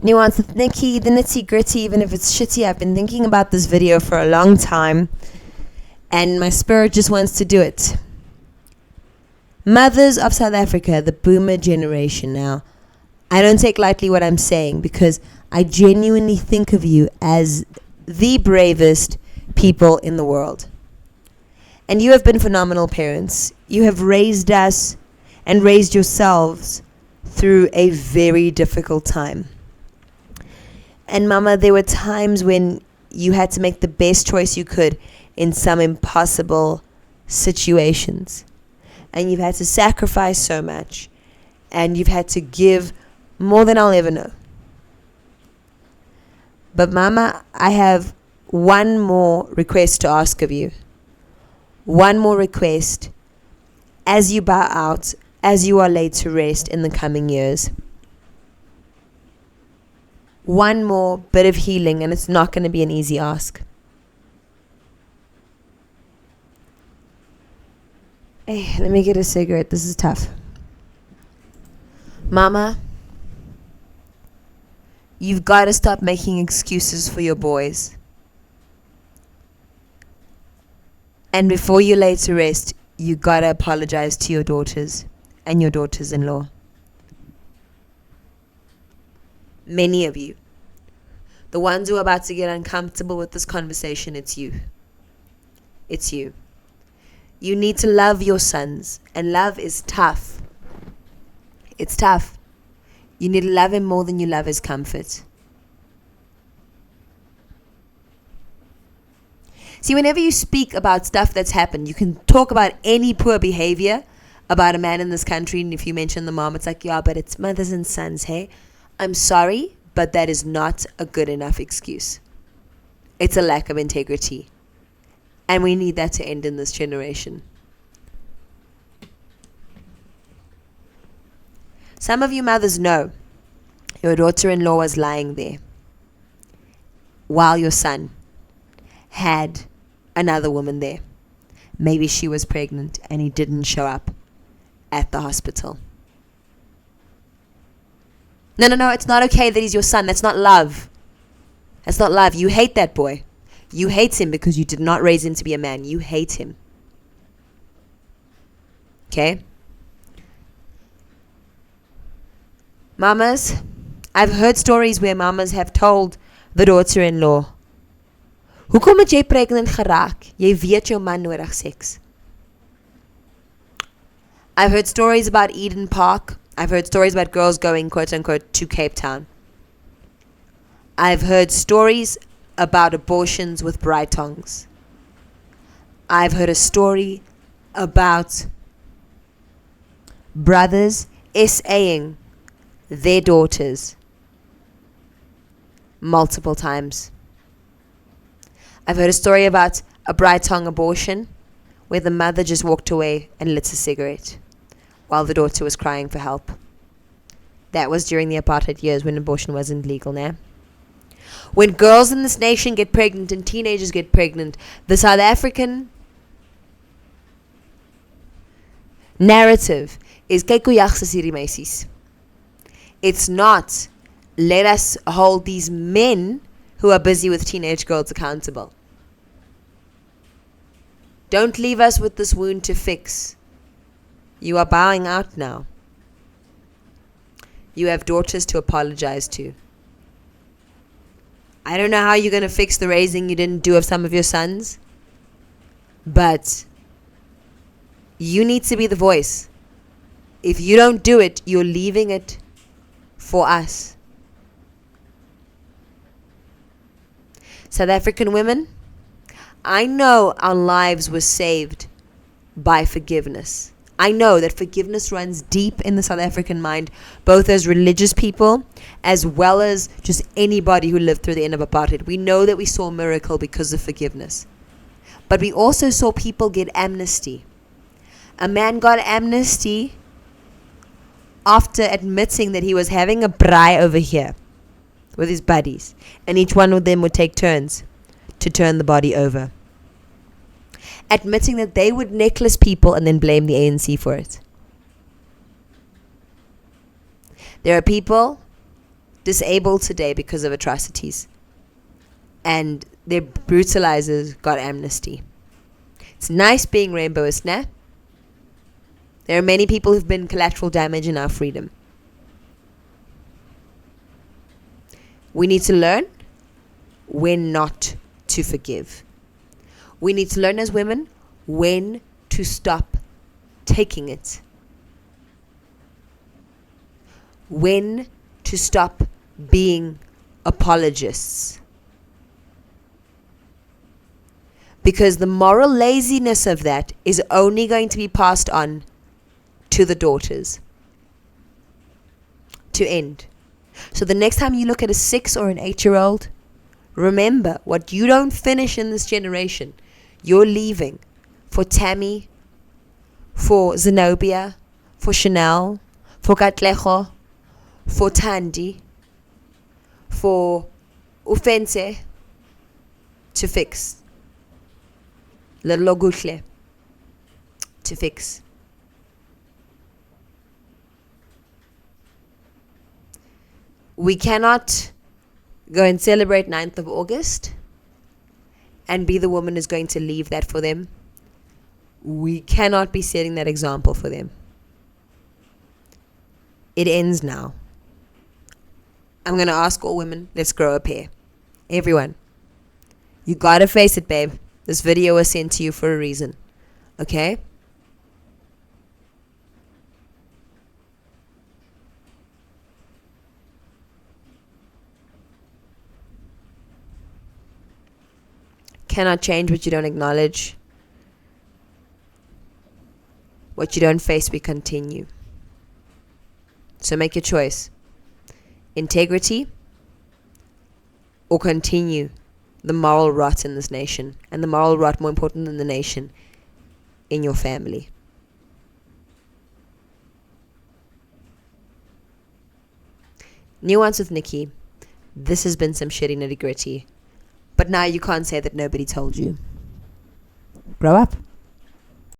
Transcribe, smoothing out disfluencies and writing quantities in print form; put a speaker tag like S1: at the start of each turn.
S1: Nuance with Nikki, the nitty gritty, even if it's shitty. I've been thinking about this video for a long time, and my spirit just wants to do it. Mothers of South Africa, the boomer generation now. I don't take lightly what I'm saying, because I genuinely think of you as the bravest people in the world. And you have been phenomenal parents. You have raised us and raised yourselves through a very difficult time. And Mama, there were times when you had to make the best choice you could in some impossible situations. And you've had to sacrifice so much. And you've had to give more than I'll ever know. But Mama, I have one more request to ask of you. One more request as you bow out, as you are laid to rest in the coming years. One more bit of healing, and it's not going to be an easy ask. Hey, let me get a cigarette. This is tough. Mama, you've got to stop making excuses for your boys. And before you lay to rest, you got to apologize to your daughters and your daughters-in-law. Many of you. The ones who are about to get uncomfortable with this conversation, it's you. It's you. You need to love your sons, and love is tough. It's tough. You need to love him more than you love his comfort. See, whenever you speak about stuff that's happened, you can talk about any poor behavior about a man in this country, and if you mention the mom, it's like, yeah, but it's mothers and sons, hey? I'm sorry, but that is not a good enough excuse. It's a lack of integrity. And we need that to end in this generation. Some of you mothers know your daughter-in-law was lying there while your son had another woman there. Maybe she was pregnant and he didn't show up at the hospital. No, it's not okay that he's your son. That's not love. That's not love. You hate that boy. You hate him because you did not raise him to be a man. You hate him. Okay? Mamas, I've heard stories where mamas have told the daughter-in-law, hoekom het jy pregnant geraak? Jy weet jou man nodig seks. I've heard stories about Eden Park. I've heard stories about girls going, quote unquote, to Cape Town. I've heard stories about abortions with bright tongues. I've heard a story about brothers SAing their daughters multiple times. I've heard a story about a bright tongue abortion where the mother just walked away and lit a cigarette while the daughter was crying for help. That was during the apartheid years when abortion wasn't legal now. When girls in this nation get pregnant and teenagers get pregnant, the South African narrative is kyk hoe jag is hierdie meisies. It's not let us hold these men who are busy with teenage girls accountable. Don't leave us with this wound to fix. You are bowing out now. You have daughters to apologize to. I don't know how you're going to fix the raising you didn't do of some of your sons, but you need to be the voice. If you don't do it, you're leaving it for us. South African women, I know our lives were saved by forgiveness. I know that forgiveness runs deep in the South African mind, both as religious people as well as just anybody who lived through the end of apartheid. We know that we saw a miracle because of forgiveness. But we also saw people get amnesty. A man got amnesty after admitting that he was having a braai over here with his buddies, and each one of them would take turns to turn the body over. Admitting that they would necklace people and then blame the ANC for it. There are people disabled today because of atrocities, and their brutalizers got amnesty. It's nice being rainbow, isn't it? There are many people who've been collateral damage in our freedom. We need to learn when not to forgive. We need to learn as women when to stop taking it. When to stop being apologists. Because the moral laziness of that is only going to be passed on to the daughters. To end. So the next time you look at a 6 or an 8-year-old, remember, what you don't finish in this generation, you're leaving for Tammy, for Zenobia, for Chanel, for Katlejo, for Tandy, for Ufense to fix. Little Ogutle to fix. We cannot go and celebrate 9th of August and be the woman who's going to leave that for them. We cannot be setting that example for them. It ends now. I'm going to ask all women, let's grow a pair. Everyone. You gotta face it, babe. This video was sent to you for a reason. Okay? Cannot change what you don't acknowledge. What you don't face, we continue. So make your choice. Integrity or continue the moral rot in this nation. And the moral rot, more important than the nation, in your family. Nuance with Nikki. This has been some shitty nitty gritty. But now you can't say that nobody told you. Grow up.